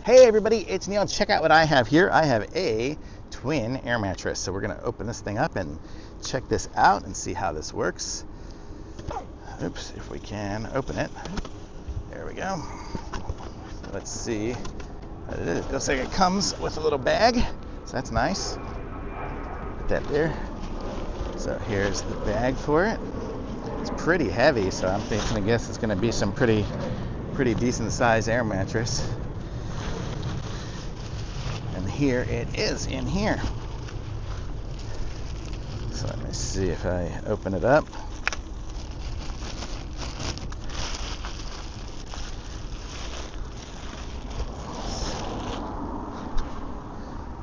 Hey everybody, it's Neil. Check out what I have here. I have a twin air mattress. So we're gonna open this thing up and check this out and see how this works. Oops, if we can open it. There we go. So let's see what it is. It looks like it comes with a little bag, so that's nice. Put that there. So here's the bag for it. It's pretty heavy, so I'm thinking, I guess it's gonna be some pretty decent size air mattress. And here it is in here. So let me see if I open it up.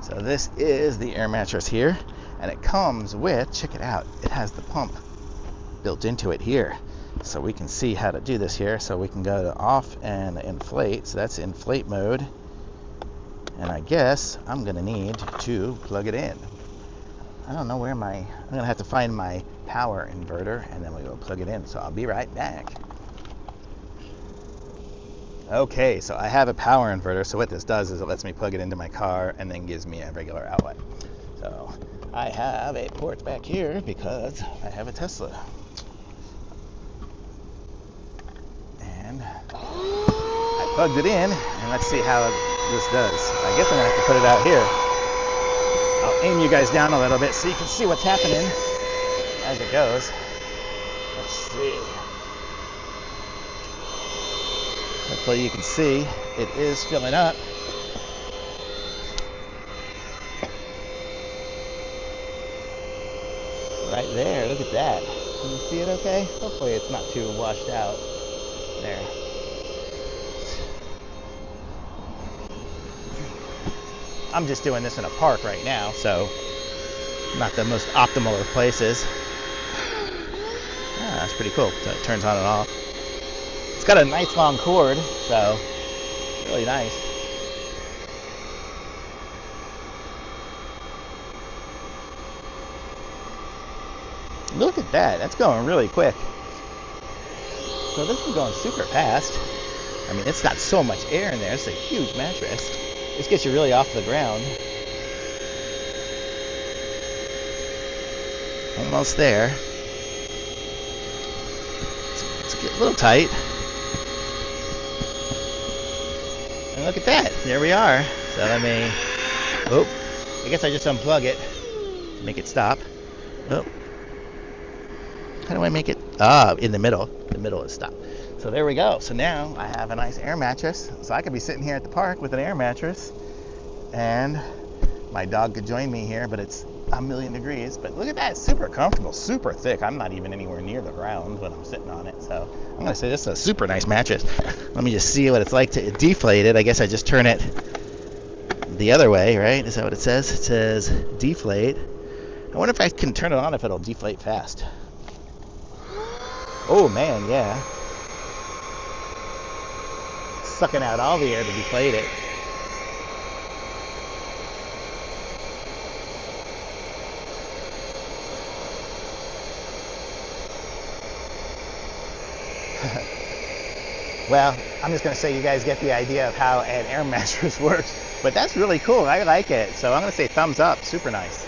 So this is the air mattress here, and it comes with, check it out, it has the pump built into it here. So we can see how to do this here. So we can go to off and inflate. So that's inflate mode. And I guess I'm gonna need to plug it in. I don't know where I'm gonna have to find my power inverter and then we will plug it in. So I'll be right back. Okay, so I have a power inverter. So what this does is it lets me plug it into my car and then gives me a regular outlet. So I have a port back here because I have a Tesla. And I plugged it in, and let's see how this does. I guess I'm gonna have to put it out here. I'll aim you guys down a little bit so you can see what's happening as it goes. Let's see. Hopefully you can see it is filling up. Right there, look at that. Can you see it okay? Hopefully it's not too washed out. There. I'm just doing this in a park right now, so not the most optimal of places. That's pretty cool. So it turns on and off. It's got a nice long cord, so really nice. Look at that. That's going really quick. So this is going super fast. I mean, it's got so much air in there. It's a huge mattress. This gets you really off the ground. Almost there. It's a little tight. And look at that. There we are. So let me... Oh, I guess I just unplug it to make it stop. Oh. How do I make it? In the middle. The middle is stop. So there we go. So now I have a nice air mattress. So I could be sitting here at the park with an air mattress, and my dog could join me here, but it's a million degrees. But look at that, it's super comfortable, super thick. I'm not even anywhere near the ground when I'm sitting on it. So I'm gonna say this is a super nice mattress. Let me just see what it's like to deflate it. I guess I just turn it the other way, right? Is that what it says? It says deflate. I wonder if I can turn it on if it'll deflate fast. Oh man, yeah. Sucking out all the air to deflate it. Well, I'm just going to say you guys get the idea of how an air mattress works. But that's really cool. I like it. So I'm going to say thumbs up. Super nice.